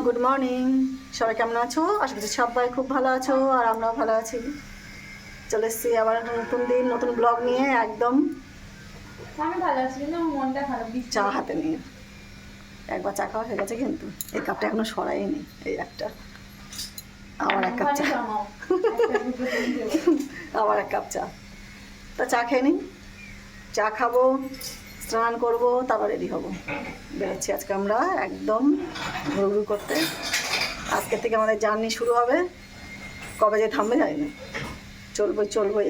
Good morning, সবাই কেমন আছো? আশা করছি সবাই খুব ভালো আছো, আর আমরাও ভালো আছি। চলে এসেছি আবার একটা নতুন দিন, নতুন ব্লগ নিয়ে। একদম আমি ভালো আছি, কিন্তু আমার মনটা খারাপ। চা হাতে নিয়ে একবার চা খাওয়া হয়ে গেছে, কিন্তু এই কাপটা এখনো সরাইনি। এই একটা আবার এক কাপ চা, আবার এক কাপ চা। তা চা খেয়ে নিই, চা খাবো, স্নান করবো, তারপর রেডি হবো। বেরোচ্ছি আজকে আমরা একদম ঘুরঘুর করতে। আজকের থেকে আমাদের জার্নি শুরু হবে, কবে যে থামবে জানি না। চলবো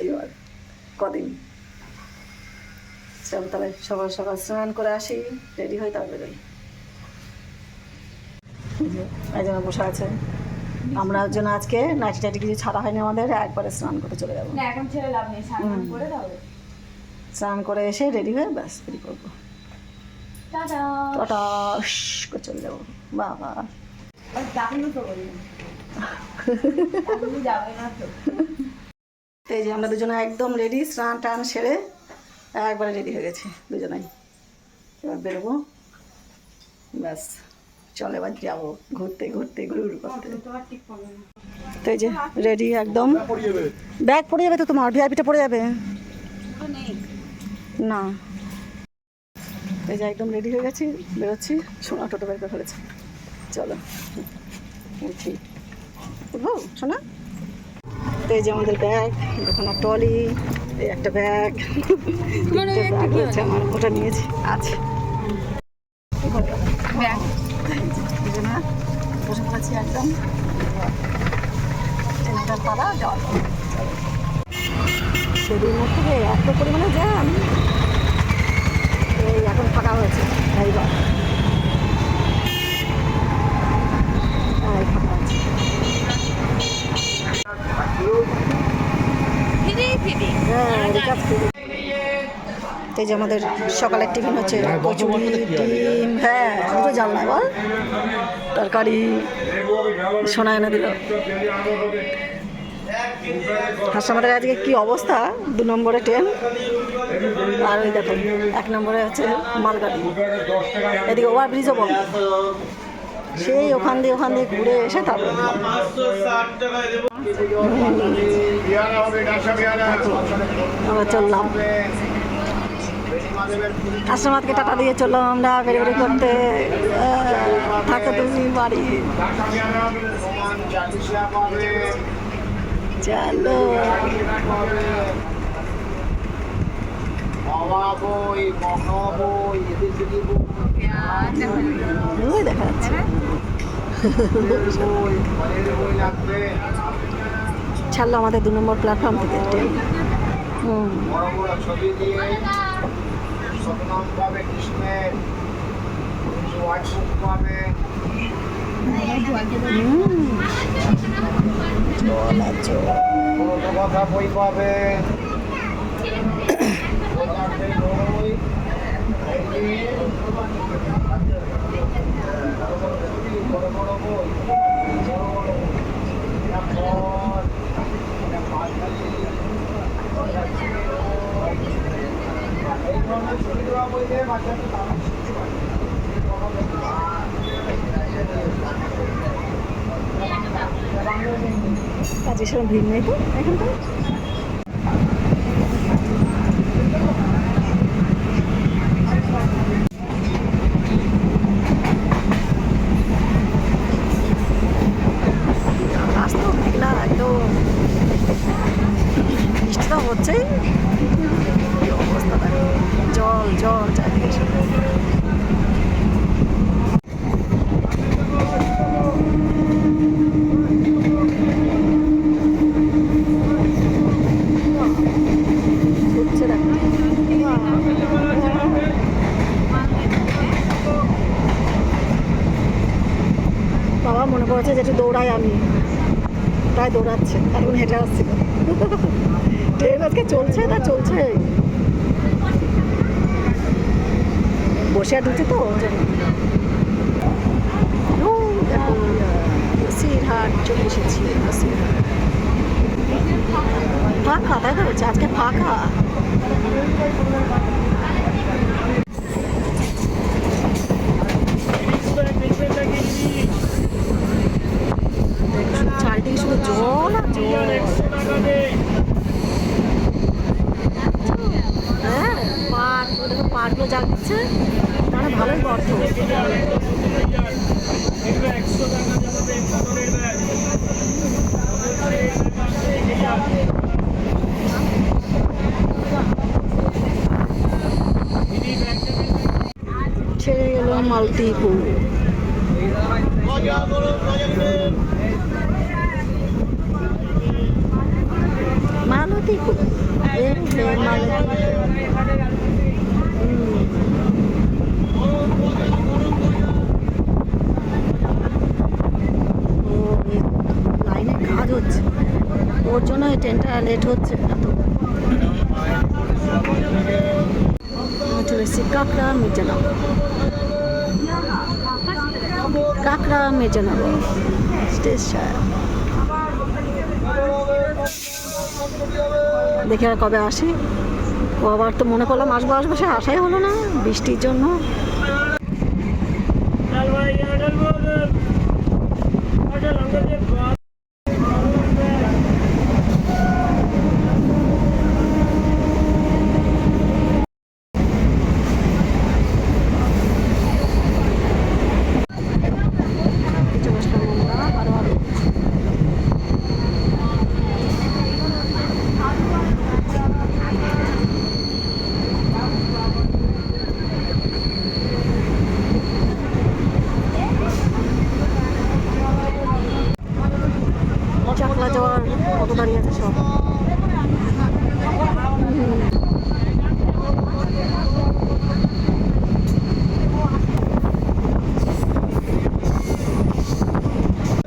এইবার কদিন। চল তাহলে সকাল সকাল স্নান করে আসি, রেডি হই, তারপর বেরোই। এই জন্য বসে আছে, আমরা জন্য আজকে নাইটি টাইটি কিছু ছাড়া হয়নি আমাদের, একবারে স্নান করতে চলে যাবো। না, এখন ছেড়ে লাভ নেই, স্নান করে দাও। স্নান করে এসে রেডি হয়ে ব্যাস বেরিয়ে পড়বো। টাটা টাটা করে চলে যাবো। বাবা যাবে না তো। এই যে আমরা দুজনে একদম রেডি, স্নান টান সেরে একবারে রেডি হয়ে গেছি দুজনাই। এবার বেরোবো, ব্যাস চল এবার যাবো ঘুরতে ঘুরতে ঘুরঘুর করতে। তো এই যে রেডি একদম। ব্যাগ পড়ে যাবে তো, তোমার ভিআইপিটা পড়ে যাবে না। এই যে একদম রেডি হয়ে গেছি, বেরোচ্ছি। সোনা টোটো বের করে ফেলেছি, চলো উঠি। উঠবো সোনা? তো এই যে আমাদের ব্যাগ, দোকানের ট্রলি, এই একটা ব্যাগ হচ্ছে আমার, ওটা নিয়েছি আছে বসে পড়েছি একদম পাড়া যাওয়া। সেদিন থেকে এত পরিমাণে জ্যাম, এই এখন ফাঁকা হয়েছে। এইবার ফাঁকা আছে। এই যে আমাদের সকালের টিফিন হচ্ছে কচুরি, ডিম, হ্যাঁ দুটো জানলা বল, তরকারি সোনা এনে দিল। হাসপাতালের আজকে কি অবস্থা, 2 নম্বরে ট্রেন, আর ওই দেখো 1 নম্বরে হচ্ছে মালগাড়ি। এদিকে ওভারব্রিজও বন্ধ, সেই ওখান দিয়ে ঘুরে এসে তারপর আমরা চললাম। আশ্রমাতকে টাটা দিয়ে চললাম আমরা বেরিয়ে করতে। থাকো তুমি বাড়ি, চলো। দেখা যাচ্ছে ছাড়লো আমাদের 2 নম্বর প্ল্যাটফর্ম থেকে ট্রেন। কথা বই পাবে। কাজের সময় ভিড় নেই তো এখন তো। রাস্তা মেঘলা একদম, বৃষ্টি তো হচ্ছেই, অবস্থা দেখো, জল জল চারিদিকে। বাবা মনে পড়েছে যেটা দৌড়াই আমি, তাই দৌড়াচ্ছে, এখন হেঁটে আসছিল। ট্রেন আজকে চলছে না চলছে, বসে আর ঢুকছে তো। বসিরহাট চলে এসেছি, ফাঁকা, তাই তো হচ্ছে আজকে ফাঁকা। মালতীপুর। মালতীপুর লাইনে কাজ হচ্ছে, ওর জন্য এই ট্রেনটা লেট হচ্ছে। চলে এসেছি কাঁকড়া মির্জানগর। কাঁকড়া মির্জানগর স্টেশন। দেখি আর কবে আসি। ও আবার তো মনে করলাম আসবো আসবো, সে আসাই হলো না বৃষ্টির জন্য। চাকলা যাওয়ার অটো দাঁড়িয়ে আছে সব।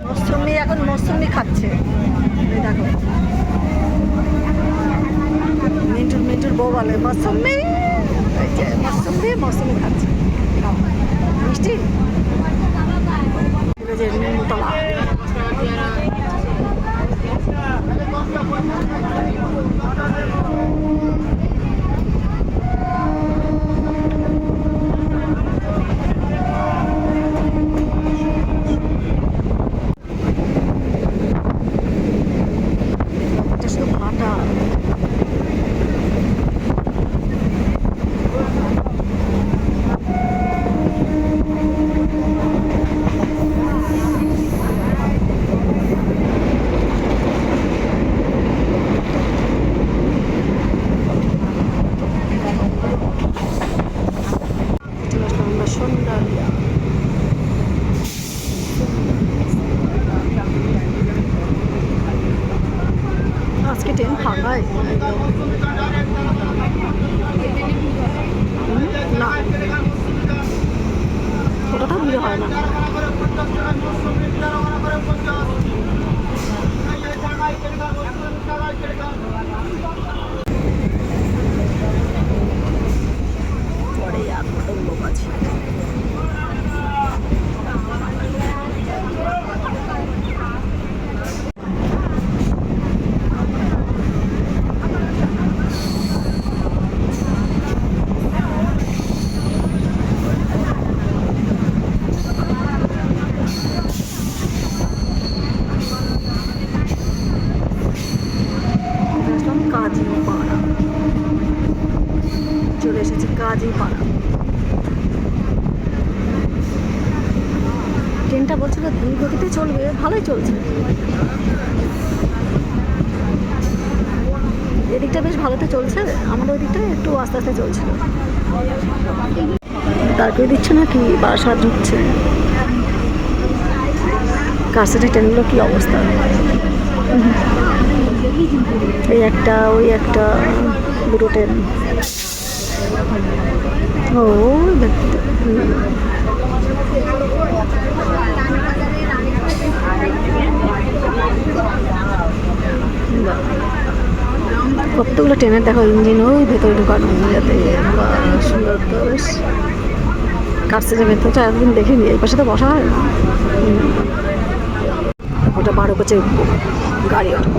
মৌসুমি এখন মৌসুমি খাচ্ছে, দেখো মিন্টুর বউ বলে মৌসুমি, মৌসুমি খাচ্ছে মিষ্টি। নিমতলা শুধু ভাটা। সন্ধ্যালিয়া আজকে ট্রেন ফাঁকাই না, ওটা তো ভিড় হয় না। পরে আর লোক আছে। কাজীপাড়া চলে এসেছি, কাজীপাড়া। ট্রেনটা বলছিল ধীর গতিতে চলবে, ভালোই চলছে। এদিকটা বেশ ভালোতে চলছে, আমাদের ওদিকটা একটু আস্তে আস্তে চলছিল। দাঁড় করে দিচ্ছে না কি, বারাসাত ঢুকছে। কারসিটি ট্রেনগুলো কি অবস্থা, এই একটা ওই একটা, দুটো ট্রেন। ও কতগুলো ট্রেনের দেখো ইঞ্জিন ওই ভেতরে ঢুকানো, যাতে সুন্দর। তো বেশ কারসিটির ভেতরটা একদিন দেখিনি, এই পাশে তো বসা হয় না। ওটা 12 কোচে গাড়ি, ওটা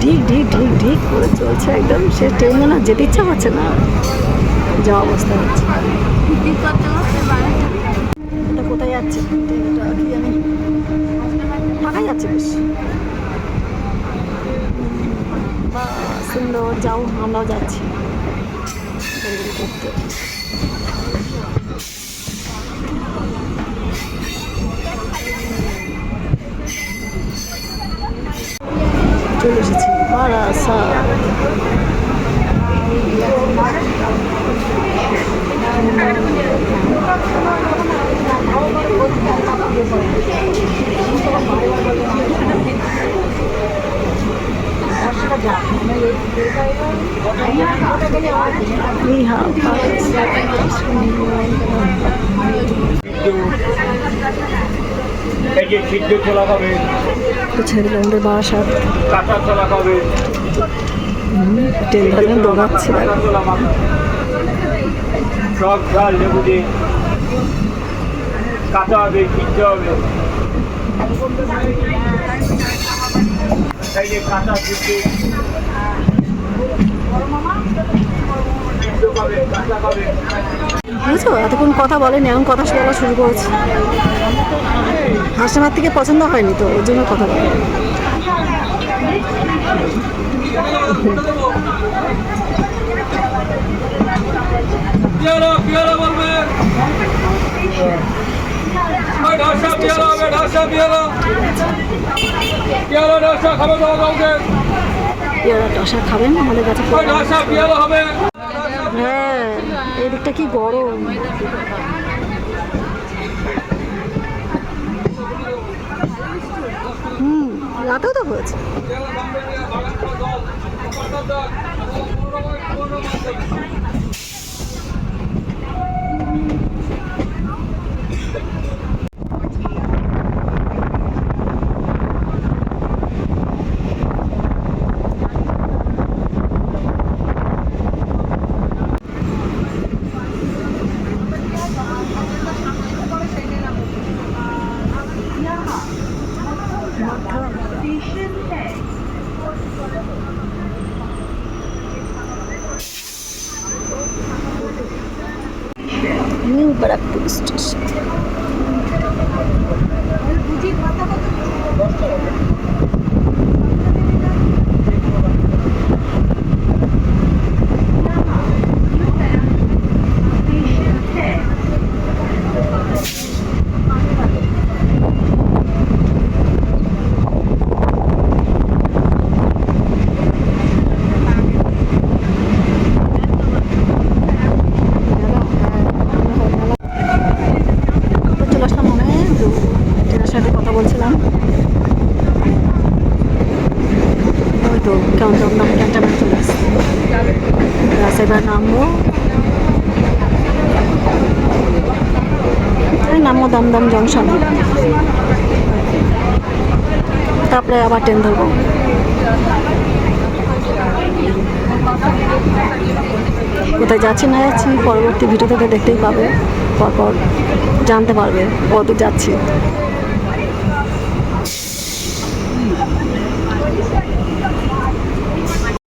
ঢিক ঢিক ঢিক ঢিক করে চলছে একদম। সে ট্রেন না যেতে ইচ্ছা করছে না, যা অবস্থা হচ্ছে। এটা কোথায় যাচ্ছে, এটা কি জানি, ফাঁকা যাচ্ছে বেশ। বা সুন্দর, যাও আমরাও যাচ্ছি করতে। চলে এসেছি বারাসাত। এই যে সিদ্ধ ছোলা খাবে, ছেড়ে আমাদের বাসার কাঁচা ছোলা খাবে, ট্রেন ধরে দৌড়াচ্ছি। কাঁচা ছোলা মাখা, সব ঝাল লেবু দিয়ে কাঁচা হবে, সিদ্ধ হবে। এই যে কাঁচা সিদ্ধ সিদ্ধ খাবে, কাঁচা খাবে। বুঝছো, এতক্ষণ কথা বলেনি, এখন কথা বলা শুরু করেছে। হাসনাবাদ থেকে পছন্দ হয়নি তো, ওর জন্য কথা বলে। পেয়ারা পেয়ারা বলবে, ঢাসা পেয়ারা হবে, ঢাসা পেয়ারা, পেয়ারা ঢাসা খাবে তো কাউকে, পেয়ারা টসা খাবেন আমাদের কাছে? ঢাসা পেয়ারা হবে। হ্যাঁ, এদিকটা কি গরম। রাতেও তো হয়েছে। New Barrackpore station. চলে আসলাম অনেক দূর। ট্রেনের সাথে কথা বলছিলাম, ওই তো কেমন দমদম ক্যান্টনমেন্ট চলে আসছে। এবার নামবো, নামবো দমদম জংশনে, তারপরে আবার ট্রেন ধরবো। কোথায় যাচ্ছি না যাচ্ছি পরবর্তী ভিডিওতে দেখতেই পাবে, পরপর জানতে পারবে কত যাচ্ছি।